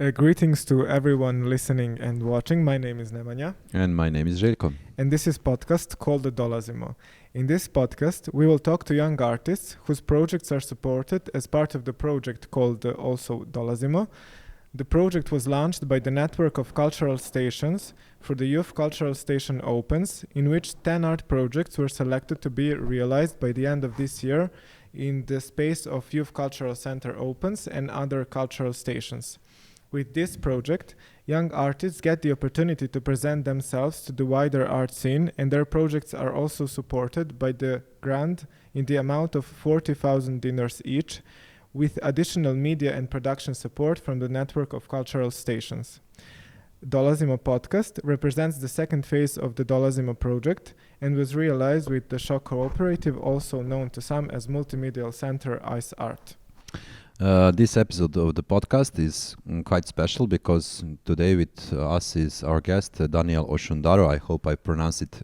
Greetings to everyone listening and watching. My name is Nemanja. And my name is Željko. And this is podcast called DOLAZIMO. In this podcast, we will talk to young artists whose projects are supported as part of the project called also DOLAZIMO. The project was launched by the network of cultural stations for the Youth Cultural Station ОПЕНС, in which 10 art projects were selected to be realized by the end of this year in the space of Youth Cultural Center ОПЕНС and other cultural stations. With this project, young artists get the opportunity to present themselves to the wider art scene, and their projects are also supported by the grant in the amount of 40,000 dinars each, with additional media and production support from the network of cultural stations. DOLAZIMO podcast represents the second phase of the DOLAZIMO project and was realized with the Shock Cooperative, also known to some as Multimedial Center Ice Art. This episode of the podcast is quite special because today with us is our guest Daniel Oshundaro. I hope I pronounce it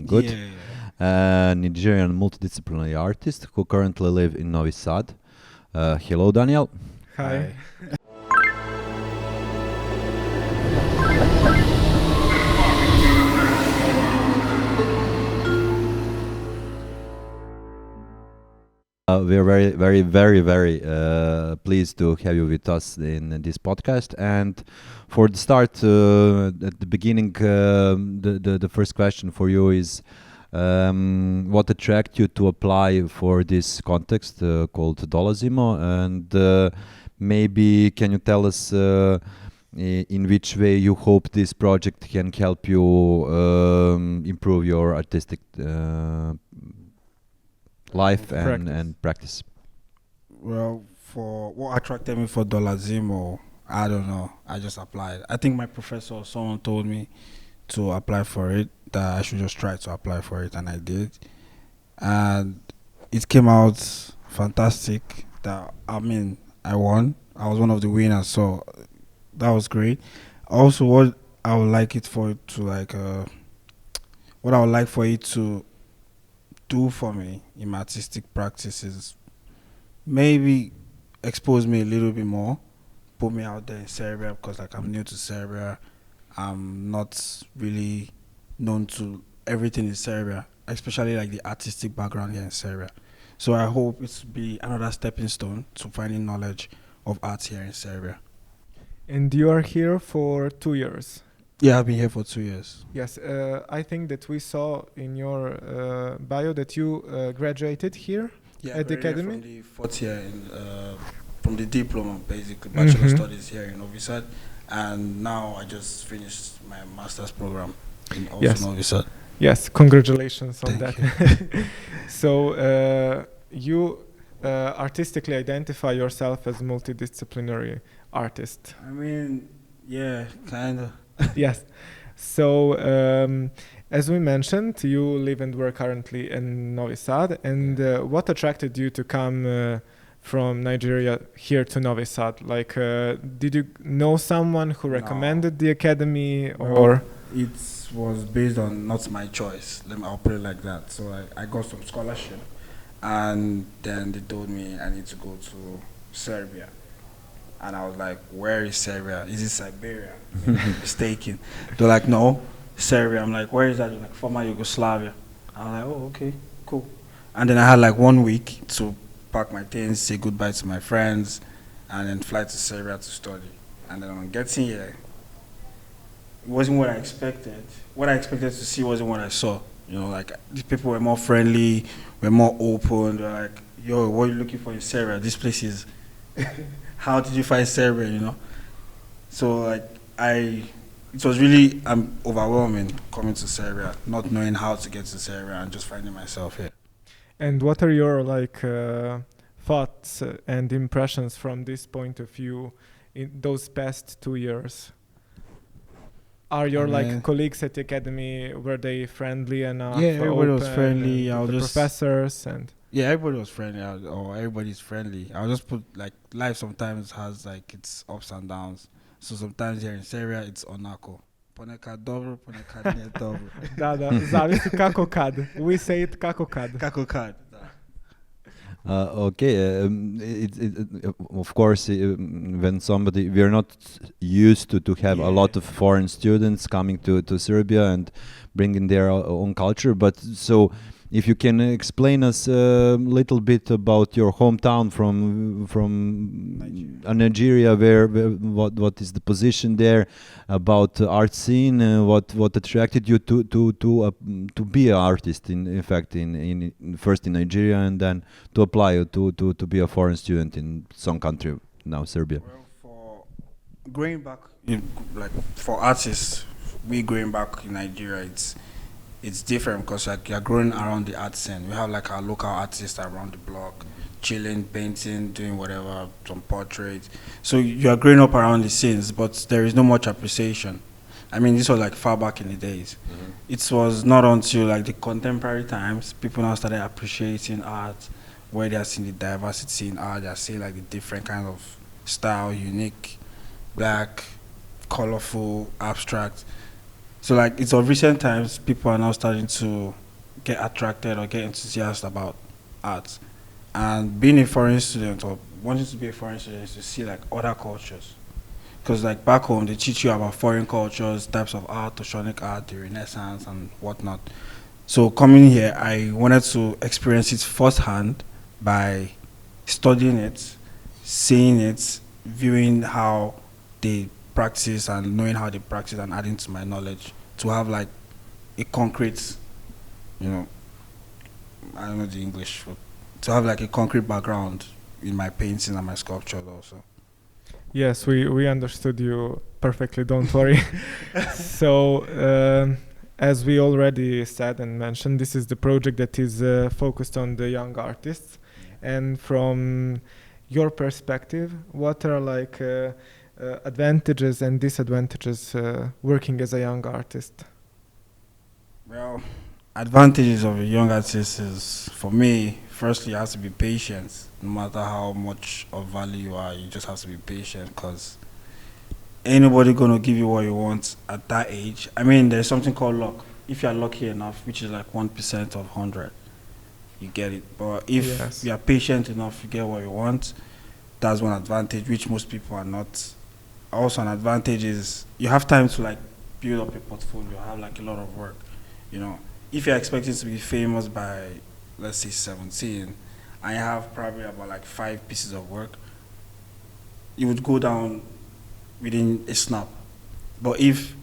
good. Yeah. A Nigerian multidisciplinary artist who currently lives in Novi Sad. Hello, Daniel. Hi. We are very pleased to have you with us in this podcast. And for the start, at the beginning, the first question for you is what attracted you to apply for this context called DOLAZIMO? And maybe can you tell us in which way you hope this project can help you improve your artistic life and practice? Well, for what attracted me for DOLAZIMO, I don't know. I just applied. I think my professor or someone told me to apply for it, that I should just try to apply for it, and I did. And it came out fantastic. I won. I was one of the winners, so that was great. Also, what I would like it for it to what I would like for it to do for me in my artistic practices, maybe expose me a little bit more, put me out there in Serbia, because I'm new to Serbia. I'm not really known to everything in Serbia, especially the artistic background here in Serbia. So I hope it will be another stepping stone to finding knowledge of art here in Serbia. And you are here for 2 years. Yeah, I've been here for 2 years. Yes, I think that we saw in your bio that you graduated here at the academy. From the fourth year, from the diploma, basically, Bachelor Studies here in Novi Sad. And now I just finished my master's program in Novi Sad. Yes, congratulations on Thank that. you. So you artistically identify yourself as multidisciplinary artist. Yeah, kind of. Yes. So, as we mentioned, you live and work currently in Novi Sad. And what attracted you to come from Nigeria here to Novi Sad? Did you know someone who recommended the academy, or? It was based on not my choice. I'll put it like that. So I got some scholarship, and then they told me I need to go to Serbia. And I was like, where is Serbia? Is it Siberia? Mistaken. They're like, no, Serbia. I'm like, where is that? They're like, former Yugoslavia. I'm like, oh, okay, cool. And then I had 1 week to pack my things, say goodbye to my friends, and then fly to Serbia to study. And then on getting here, it wasn't what I expected. What I expected to see wasn't what I saw. These people were more friendly, were more open. They're like, yo, what are you looking for in Serbia? This place is... How did you find Serbia, So, it was really overwhelming coming to Serbia, not knowing how to get to Serbia and just finding myself here. And what are your thoughts and impressions from this point of view in those past 2 years? Are your colleagues at the academy, were they friendly enough? Yeah, everybody was friendly. Professors and... Yeah, everybody was friendly, or everybody's friendly. I'll just put life sometimes has its ups and downs. So sometimes here in Serbia it's onako. Ponekad dobro, ponekad nije dobro. Da, zavisi kako kad. We say it kako kad. Kako kad, da. Okay, of course, when somebody, we are not used to have a lot of foreign students coming to Serbia and bringing their own culture. But so, if you can explain us a little bit about your hometown from Nigeria, where what is the position there, about the art scene, what attracted you to be an artist in fact in first in Nigeria and then to apply to be a foreign student in some country, now Serbia. Well, for growing back, like for artists, we growing back in Nigeria, it's different because like you're growing around the art scene. We have like our local artists around the block, chilling, painting, doing whatever, some portraits. So you are growing up around the scenes, but there is no much appreciation. I mean, this was like far back in the days. Mm-hmm. It was not until like the contemporary times people now started appreciating art, where they are seeing the diversity in art. They are seeing like the different kind of style, unique, black, colorful, abstract. So like it's of recent times people are now starting to get attracted or get enthusiastic about art. And being a foreign student or wanting to be a foreign student is to see like other cultures. Because like back home they teach you about foreign cultures, types of art, oceanic art, the Renaissance and whatnot. So coming here, I wanted to experience it firsthand by studying it, seeing it, viewing how they practice and knowing how they practice and adding to my knowledge to have like a concrete, I don't know the English, but to have like a concrete background in my painting and my sculpture also. Yes, we understood you perfectly, don't worry. So, as we already said and mentioned, this is the project that is focused on the young artists. And from your perspective, what are like advantages and disadvantages working as a young artist? Well, advantages of a young artist is, for me, firstly, you have to be patient. No matter how much of value you are, you just have to be patient because anybody gonna give you what you want at that age. I mean, there's something called luck. If you're lucky enough, which is like 1% of 100, you get it. But if you're patient enough, you get what you want. That's one advantage, which most people are not. Also, an advantage is you have time to like build up a portfolio, have like a lot of work. If you're expecting to be famous by, let's say, 17, and you have probably about like 5 pieces of work, you would go down within a snap. But if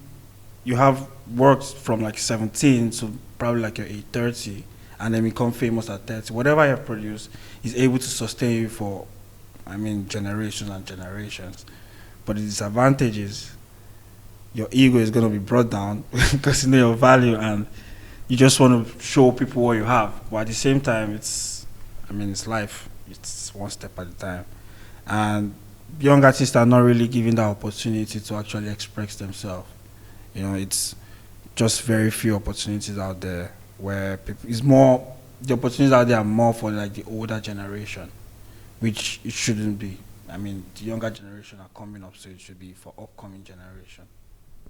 you have worked from like 17 to probably like your age 30, and then become famous at 30, whatever you have produced is able to sustain you for, generations and generations. But the disadvantage is your ego is going to be brought down because you know your value and you just want to show people what you have. But at the same time, it's life. It's one step at a time. And young artists are not really given the opportunity to actually express themselves. It's just very few opportunities out there where people, the opportunities out there are more for like the older generation, which it shouldn't be. The younger generation are coming up, so it should be for upcoming generation.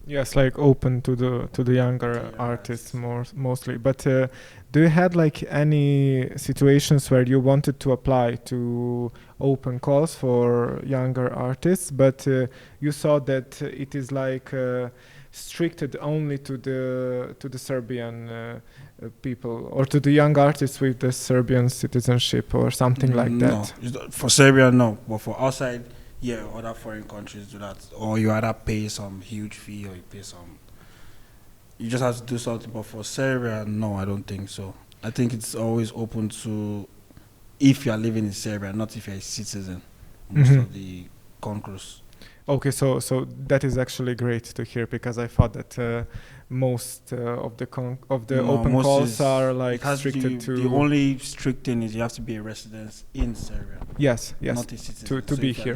Yes, like open to the younger artists mostly. But do you had like any situations where you wanted to apply to open calls for younger artists, but you saw that it is like stricted only to the Serbian people or to the young artists with the Serbian citizenship or something like that? No, for Serbia, no. But for outside, yeah, other foreign countries do that. Or you either pay some huge fee or you pay some. You just have to do something. But for Serbia, no, I don't think so. I think it's always open to if you are living in Serbia, not if you're a citizen. Most of the concourse. Okay, so that is actually great to hear because I thought that most of the open calls are like restricted to. The only strict thing is you have to be a resident in Serbia. Yes, not a citizen. To be here.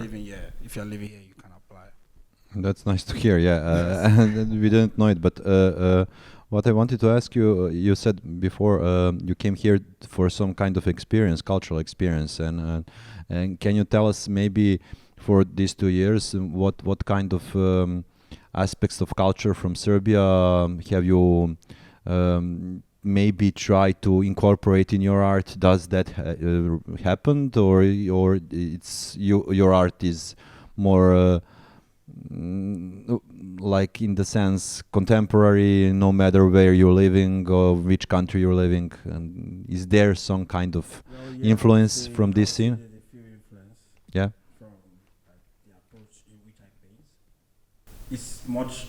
If you're living here, you can apply. That's nice to hear. Yeah, we didn't know it, but what I wanted to ask you, you said before you came here for some kind of experience, cultural experience, and can you tell us maybe for these 2 years what kind of aspects of culture from Serbia have you maybe try to incorporate in your art? Does that happen, or it's your art is more like in the sense contemporary, no matter where you're living or which country you're living? And is there some kind of influence from this scene? Yeah. From like, the approach in which I paint. It's much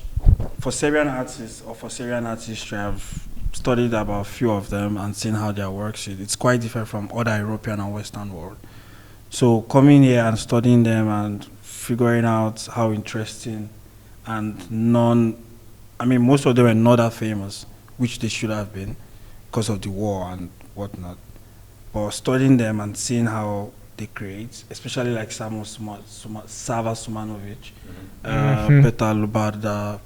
for Serbian artists or for Serbian art history. I've studied about a few of them and seen how their works is. It's quite different from other European and Western world. So coming here and studying them and figuring out how interesting and most of them are not that famous, which they should have been because of the war and whatnot. But studying them and seeing how they create, especially like Sava Sumanovic, Petar Lubarda.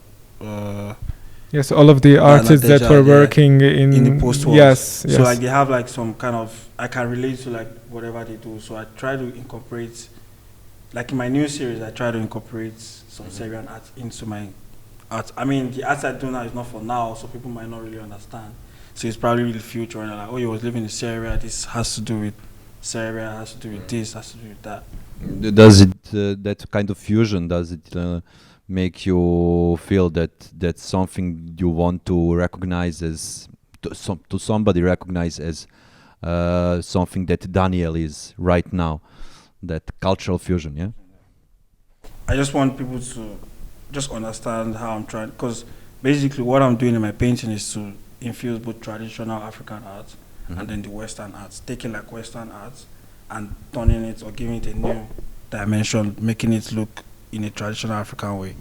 Yes, all of the artists that were working in the post-war. Yes. So like they have like some kind of, I can relate to like whatever they do. So I try to incorporate, like in my new series, I try to incorporate some Serbian art into my art. I mean, the art I do now is not for now, so people might not really understand. So it's probably in the future, and they're like, oh, you was living in Serbia, this has to do with Serbia, has to do with this, has to do with that. Does it, that kind of fusion, does it make you feel that that's something you want to recognize as, to somebody recognize as something that Daniel is right now, that cultural fusion, yeah? I just want people to just understand how I'm trying, because basically what I'm doing in my painting is to infuse both traditional African art and then the Western arts, taking like Western arts and turning it or giving it a new dimension, making it look in a traditional African way.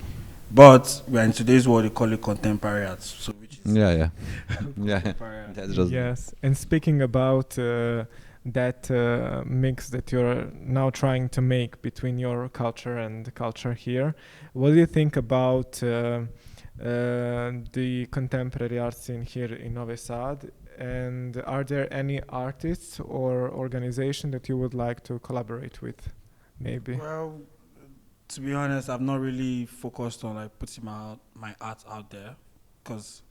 But we're in today's world, they call it contemporary art. So which is yeah. That's just Yes, and speaking about that mix that you're now trying to make between your culture and the culture here, what do you think about the contemporary art scene here in Novi Sad? And are there any artists or organization that you would like to collaborate with, maybe? Well, to be honest, I've not really focused on like putting my art out there because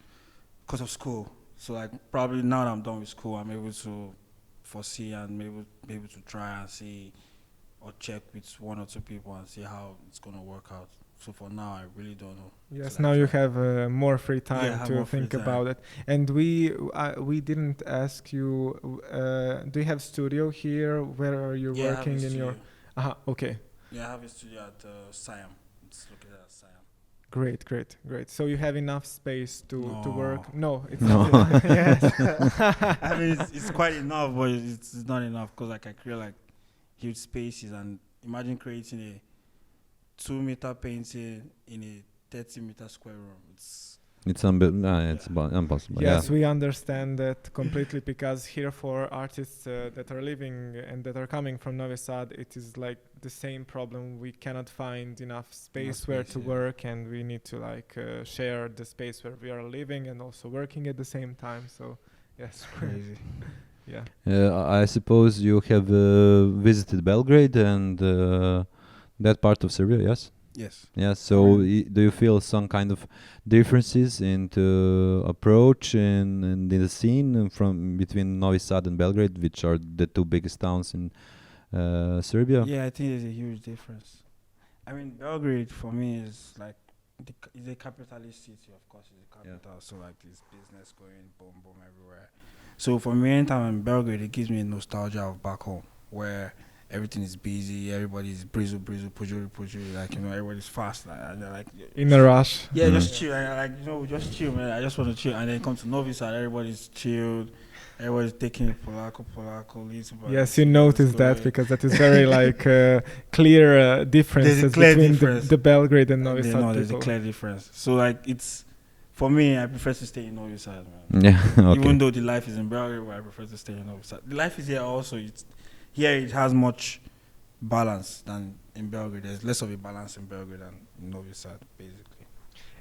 of school. So like probably now that I'm done with school, I'm able to foresee and maybe be able to try and see or check with one or two people and see how it's going to work out. So for now, I really don't know. Yes, So now like you have more free time to more free think time. about it. And we didn't ask you, do you have studio here? Where are you Yeah, I have a working in studio. your... Okay. Yeah, I have a studio at Siam. It's located at Siam. Great. So you have enough space to work? No, it's No. not. Yes. I mean, it's quite enough, but it's not enough because like I create like huge spaces, and imagine creating a 2-meter painting in a 30-meter square room. It's impossible. Yes, we understand that completely, because here for artists that are living and that are coming from Novi Sad, it is like the same problem. We cannot find enough space where to work, and we need to like share the space where we are living and also working at the same time. So yes, crazy. yeah. I suppose you have visited Belgrade and that part of Serbia, yes? Yes. Yeah, so do you feel some kind of differences in the approach in the scene from between Novi Sad and Belgrade, which are the two biggest towns in Serbia? Yeah, I think there's a huge difference. I mean, Belgrade for me is like it's a capitalist city, of course. It's a capital, so like there's business going boom boom everywhere. So for me, anytime I'm in Belgrade, it gives me a nostalgia of back home, where everything is busy, everybody's brizzle, pujuri, like, you know, everybody's fast, and they're like In a rush. yeah, just chill, and like, you know, just chill, man. I just want to chill, and then come to Novi Sad, everybody's chilled, everybody's taking it polako, Yes, you notice that because that is very like clear differences clear between difference. the Belgrade and Novi Sad No, there's a people. clear difference. So like it's for me, I prefer to stay in Novi Sad, man. Yeah, okay. Even though the life is in Belgrade, I prefer to stay in Novi Sad. The life is here also. Here it has much balance than in Belgrade. There's less of a balance in Belgrade than in Novi Sad, basically.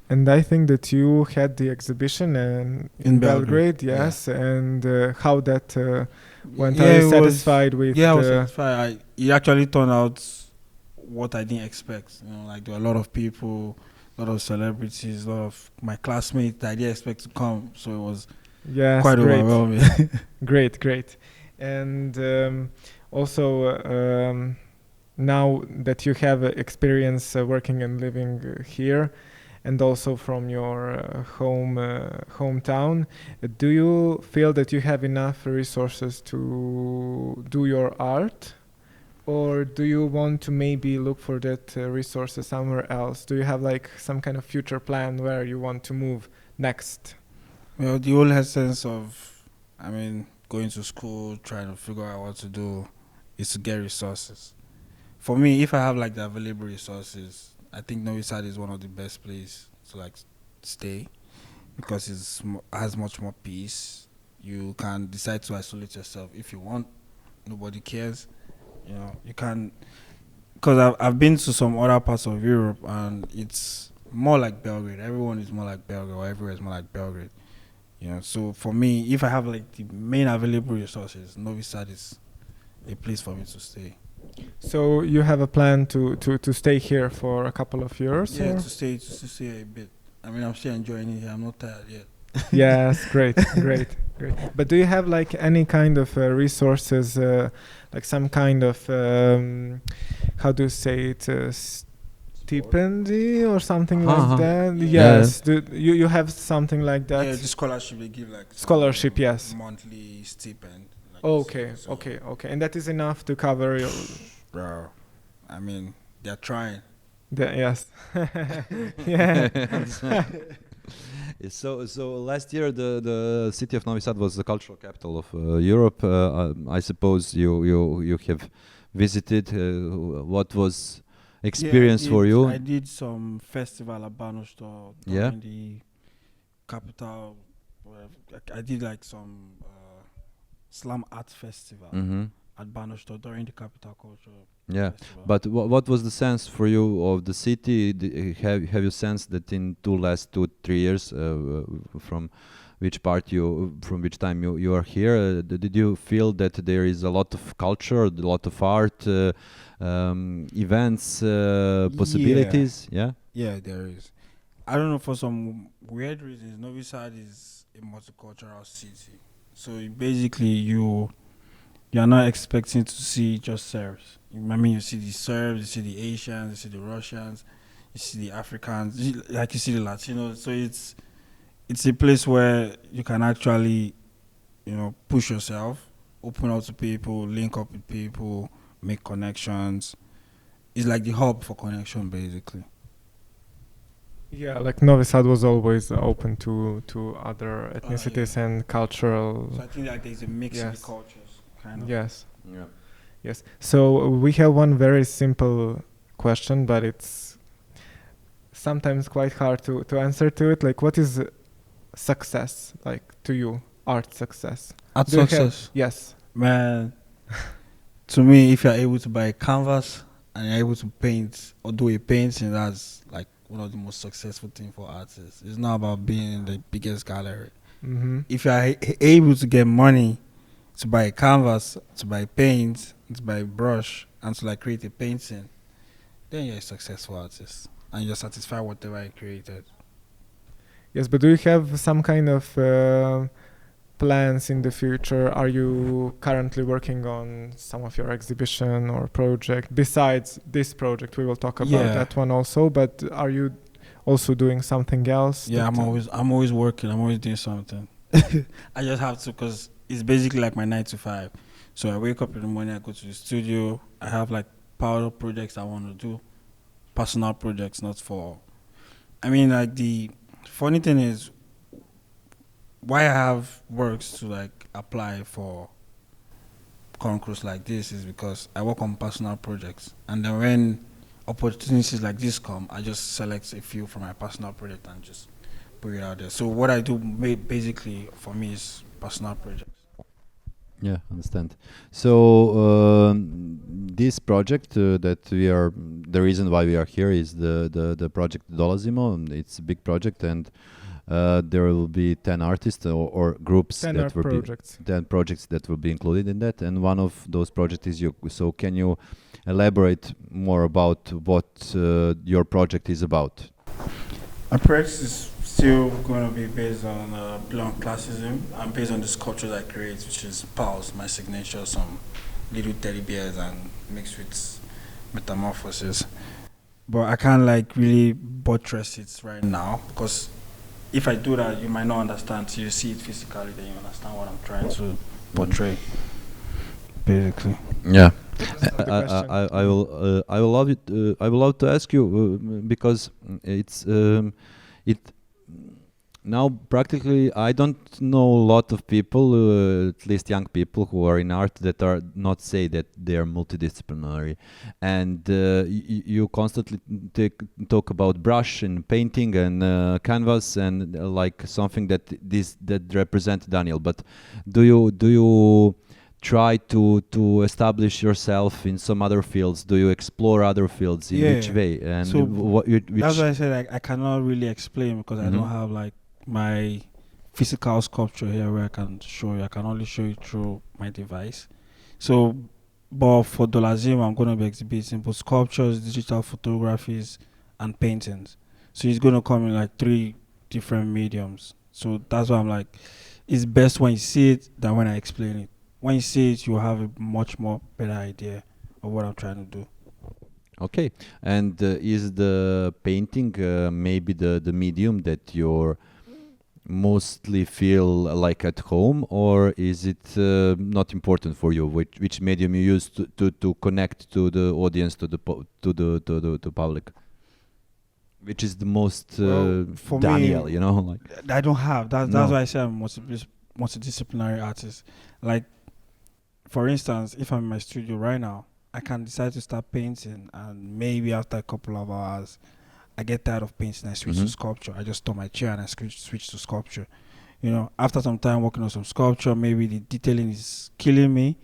And I think that you had the exhibition in Belgrade, yeah. yes, and how that went. Yeah, Are it you was- satisfied with? Yeah, I was satisfied. It actually turned out what I didn't expect. You know, like there were a lot of people, a lot of celebrities, a lot of my classmates that I didn't expect to come. So it was Yes, quite great. overwhelming. Great. And also, now that you have experience working and living here, and also from your hometown, do you feel that you have enough resources to do your art? Or do you want to maybe look for that resources somewhere else? Do you have like some kind of future plan where you want to move next? Well, the whole essence of, going to school, trying to figure out what to do, is to get resources. For me, if I have like the available resources, I think Novi Sad is one of the best places to like stay, because it has much more peace. You can decide to isolate yourself if you want. Nobody cares. You can, because I've been to some other parts of Europe and it's more like Belgrade. Everyone is more like Belgrade, or everywhere is more like Belgrade. So for me, if I have like the main available resources, Novi Sad is a place for me to stay. So you have a plan to stay here for a couple of years? Yeah, or? to stay a bit. I'm still enjoying it here. I'm not tired yet. Yes, great. But do you have like any kind of resources, like some kind of how do you say it, stipend or something like that? Yes. You have something like that? Yeah, the scholarship they give, like scholarship, yes. monthly stipend. Like Okay. And that is enough to cover your. Bro, they're trying. Yes. Yeah. So last year the city of Novi Sad was the cultural capital of Europe. I suppose you have visited. What was experience for you? I did some festival at Banostor during the capital. I did like some slam art festival at Banostor during the capital culture. Yeah, festival. but what was the sense for you of the city? Have you sensed that in last 2-3 years, from which time you are here, did you feel that there is a lot of culture, a lot of art, events, possibilities? Yeah, there is. I don't know, for some weird reasons, Novi Sad is a multicultural city. So basically, you're not expecting to see just Serbs. You see the Serbs, you see the Asians, you see the Russians, you see the Africans, you see the Latinos. So it's a place where you can actually, push yourself, open up to people, link up with people, make connections. It's like the hub for connection, basically. Yeah, like Novi Sad was always open to other ethnicities and cultural. So I think that there's a mix of the cultures, kind of. Yes. yeah. Yes. So we have one very simple question, but it's sometimes quite hard to answer to it. Like, what is success like to you? Art success. Art Do you have- success? Yes. Man, to me, if you're able to buy a canvas and you're able to paint or do a painting, that's like one of the most successful things for artists. It's not about being in the biggest gallery. Mm-hmm. If you're able to get money to buy a canvas, to buy paint, to buy a brush, and to like create a painting, then you're a successful artist and you're satisfied with whatever you created. Yes, but do you have some kind of plans in the future? Are you currently working on some of your exhibition or project besides this project? We will talk about that one also, but are you also doing something else? Yeah, I'm always working. I'm always doing something. I just have to, because it's basically like my 9 to 5. So I wake up in the morning, I go to the studio. I have like power projects I want to do, personal projects, not for. Like the funny thing is, why I have works to like apply for concourse like this is because I work on personal projects, and then when opportunities like this come, I just select a few from my personal project and just put it out there. So what I do basically for me is personal projects. Yeah, understand. So this project that we are, the reason why we are here is the project DOLAZIMO. It's a big project, and there will be 10 artists or groups 10 that will projects. be 10 projects that will be included in that, and one of those projects is you. So can you elaborate more about what your project is about? My project is still going to be based on blunt classism and based on the sculptures I create, which is pals, my signature, some little teddy bears and mixed with metamorphosis. But I can't like really buttress it right now because if I do that, you might not understand. So you see it physically, then you understand what I'm trying to portray. Basically. Yeah. the I will love it. I will love to ask you because it's it now practically I don't know a lot of people, at least young people who are in art that are not say that they are multidisciplinary, and you constantly talk about brush and painting and canvas and like something that represent Daniel. But do you try to establish yourself in some other fields? Do you explore other fields? In which way? And so which that's why I said I cannot really explain because I don't have like my physical sculpture here where I can show you. I can only show you through my device. So, but for DOLAZIMO, I'm going to be exhibiting both sculptures, digital photographies, and paintings. So it's going to come in like 3 different mediums. So that's why I'm like, it's best when you see it than when I explain it. When you see it, you'll have a much more better idea of what I'm trying to do. Okay, and is the painting maybe the medium that you're mostly feel like at home, or is it not important for you which medium you use to connect to the audience, to the public? Which is the most for Daniel, me, you know? Like I don't have that's why I say I'm multidisciplinary artist. Like, for instance, if I'm in my studio right now, I can decide to start painting, and maybe after a couple of hours, I get tired of painting. I switch to sculpture. I just stop my chair and I switch to sculpture. You know, after some time working on some sculpture, maybe the detailing is killing me.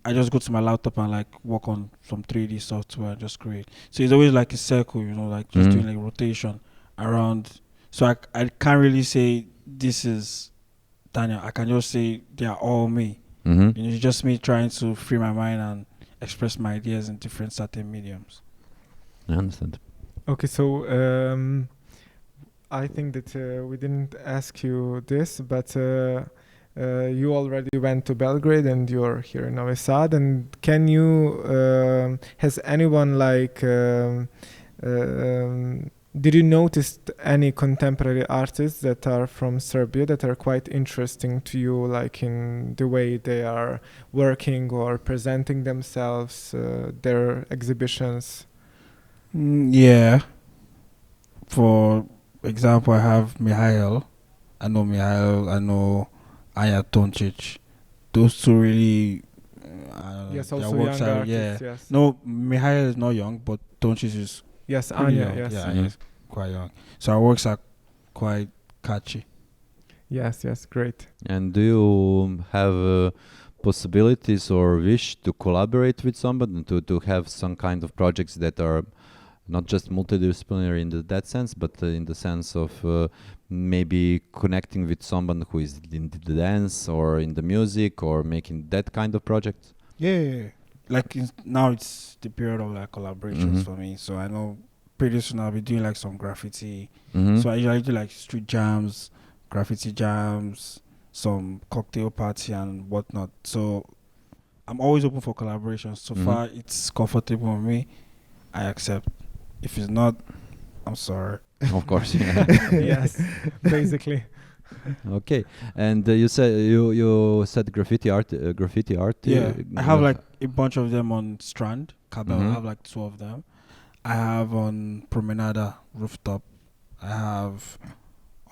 I just go to my laptop and like work on some 3D software and just create. So it's always like a circle, you know, like just doing like rotation around. So I can't really say this is Daniel. I can just say they are all me. You know, it's just me trying to free my mind and express my ideas in different certain mediums. I understand. Okay, so I think that we didn't ask you this, but you already went to Belgrade and you're here in Novi Sad. And can you, has anyone like, did you notice any contemporary artists that are from Serbia that are quite interesting to you, like in the way they are working or presenting themselves, their exhibitions? Yeah. For example, I have Mihail. I know Aya Toncic. Those two really. Yes, their also works young are, artists, yes. No, Mihail is not young, but Toncic is Yes, pretty Anya, young. yes. Yeah, he's quite young. So our works are quite catchy. Yes, great. And do you have possibilities or wish to collaborate with somebody, to have some kind of projects that are not just multidisciplinary in that sense, but in the sense of maybe connecting with someone who is in the dance or in the music or making that kind of projects? Yeah. Like now it's the period of like collaborations for me. So I know pretty soon I'll be doing like some graffiti. So I usually do like street jams, graffiti jams, some cocktail party and whatnot. So I'm always open for collaborations. So far it's comfortable with me. I accept. If it's not, I'm sorry. Of course, yeah. Yes, basically. Okay, and you said graffiti art. Yeah, I have like a bunch of them on Strand, Cabell. I have like 2 of them. I have on Promenada rooftop. I have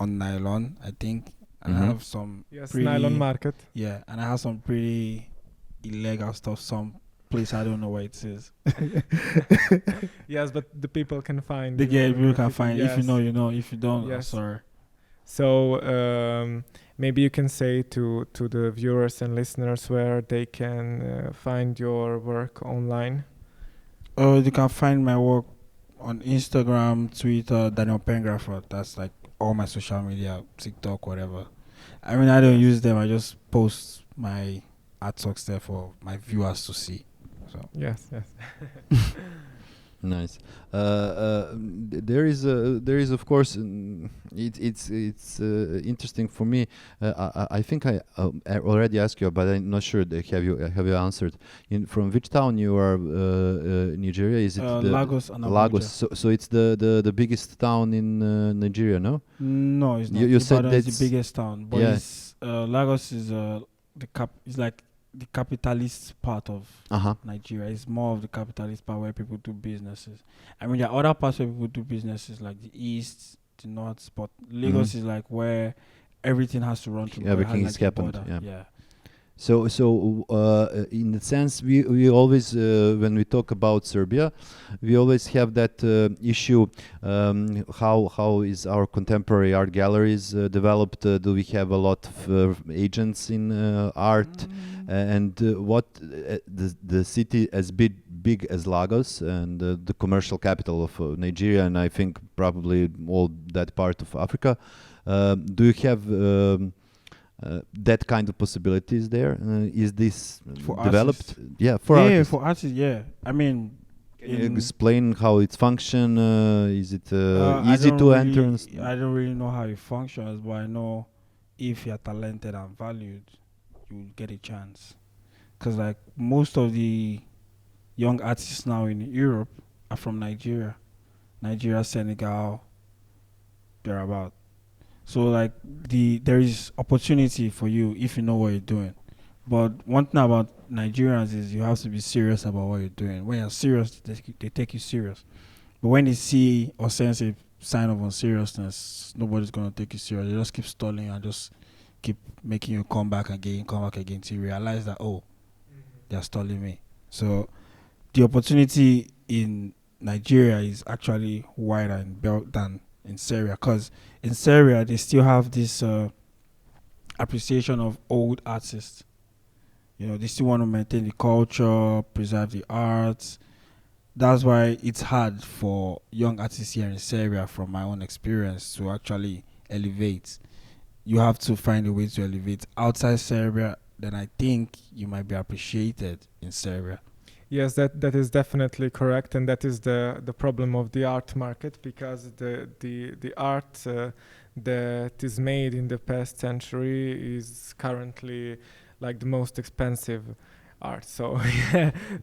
on Nylon, I think. And I have some Nylon Market. Yeah, and I have some pretty illegal stuff. Some place I don't know where it is. Yes, but the people can find. People can find. Yes. If you know, you know. If you don't, Yes. I'm sorry. So maybe you can say to the viewers and listeners where they can find your work online. You can find my work on Instagram, Twitter, Daniel Pengrapher. That's like all my social media, TikTok, whatever. I mean, I don't use them. I just post my artworks there for my viewers to see. So Yes. Nice. There is of course it's interesting for me. I think I already asked you, but I'm not sure. Have you answered? From which town you are? Nigeria? Is it Lagos? And Lagos. So it's the biggest town in Nigeria, no? No, it's not. You said Ibadan is that's the biggest town, but it's, Lagos is it's like the capitalist part of Nigeria. It's more of the capitalist part where people do businesses. I mean, there are other parts where people do businesses, like the east, the north, but Lagos is like where everything has to run through. Everything is happened. Yeah. So in the sense, we always, when we talk about Serbia, we always have that issue. How is our contemporary art galleries developed? Do we have a lot of agents in art? And what the city as big as Lagos and the commercial capital of Nigeria, and I think probably all that part of Africa, do you have that kind of possibilities there? Is this for developed? Artists? Yeah, for artists. For artists, yeah. I mean, can you explain how it functions? Is it easy to enter? I don't really know how it functions, but I know if you're talented and valued, you will get a chance. Because like most of the young artists now in Europe are from Nigeria, Senegal, thereabout. So like there is opportunity for you if you know what you're doing. But one thing about Nigerians is you have to be serious about what you're doing. When you're serious, they take you serious. But when they see or sense a sign of unseriousness, nobody's gonna take you serious. They just keep stalling and just keep making you come back again till you realize that they're stalling me. So the opportunity in Nigeria is actually wider than in Serbia, because in Serbia they still have this appreciation of old artists. You know, they still want to maintain the culture, preserve the arts. That's why it's hard for young artists here in Serbia, from my own experience, to actually elevate. You have to find a way to elevate outside Serbia. Then I think you might be appreciated in Serbia. Yes, that is definitely correct, and that is the problem of the art market, because the art that is made in the past century is currently like the most expensive art. So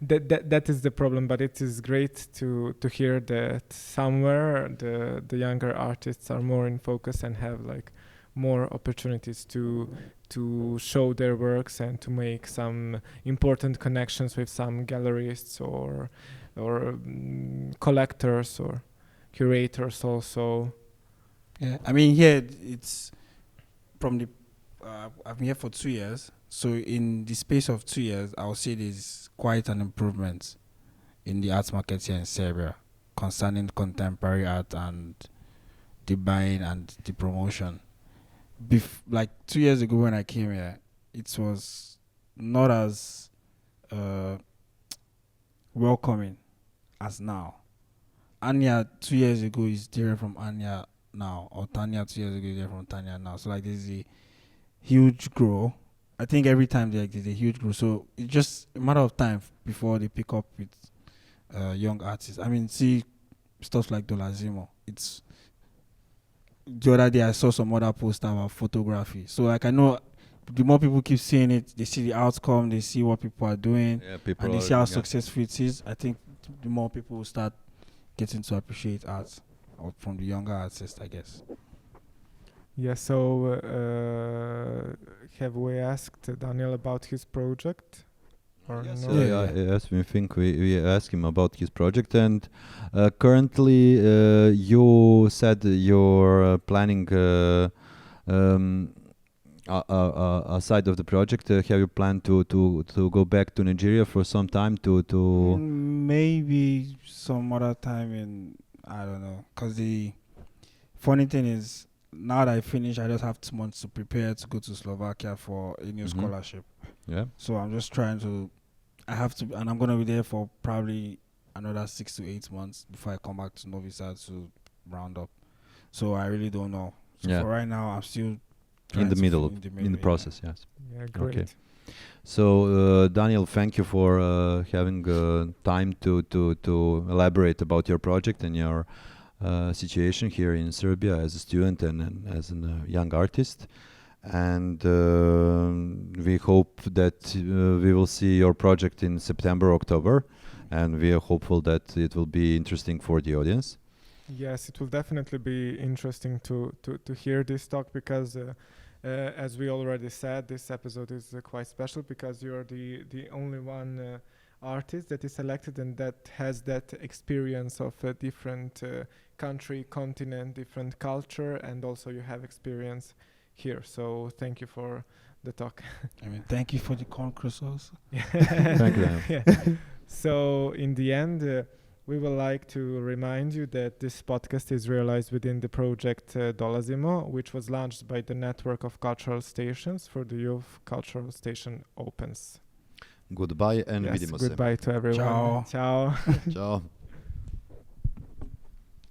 that is the problem. But it is great to hear that somewhere the younger artists are more in focus and have like more opportunities to show their works and to make some important connections with some gallerists or collectors or curators also. Yeah, I mean here it's from the I've been here for 2 years. So in the space of 2 years, I would say there's quite an improvement in the arts market here in Serbia concerning contemporary art and the buying and the promotion. Like 2 years ago when I came here, it was not as welcoming as now. Anya 2 years ago is different from Anya now, or Tanya 2 years ago is different from Tanya now. So like there's a huge growth. I think every time there's a huge growth. So it's just a matter of time before they pick up with young artists. I mean, see stuff like DOLAZIMO. It's the other day I saw some other post about photography. So like I know the more people keep seeing it, they see the outcome, they see what people are doing, and they see how successful it is. I think the more people will start getting to appreciate art from the younger artists, I guess. Yeah, so have we asked Daniel about his project? Or yes, no? Yes, we think we asked him about his project, and currently you said you're planning aside of the project. Have you planned to go back to Nigeria for some time to maybe some other time in, I don't know, because the funny thing is, now that I finish, I just have 2 months to prepare to go to Slovakia for a new scholarship. Yeah. So I'm just trying to, and I'm going to be there for probably another 6 to 8 months before I come back to Novi Sad to round up. So I really don't know. So for right now, I'm still in the process. Yes. Yeah, great. Okay. So Daniel, thank you for having time to elaborate about your project and your situation here in Serbia as a student and as a young artist. And we hope that we will see your project in September, October, and we are hopeful that it will be interesting for the audience. Yes, it will definitely be interesting to hear this talk because, as we already said, this episode is quite special because you're the only one artist that is selected and that has that experience of a different country, continent, different culture, and also you have experience here. So thank you for the talk. I mean, thank you for the concourse also. Thank you. Yeah. So in the end, we would like to remind you that this podcast is realized within the project DOLAZIMO, which was launched by the Network of Cultural Stations for the Youth Cultural Station OPENS. Goodbye and Yes, vidimo se. goodbye to everyone. Ciao. Ciao. Ćao.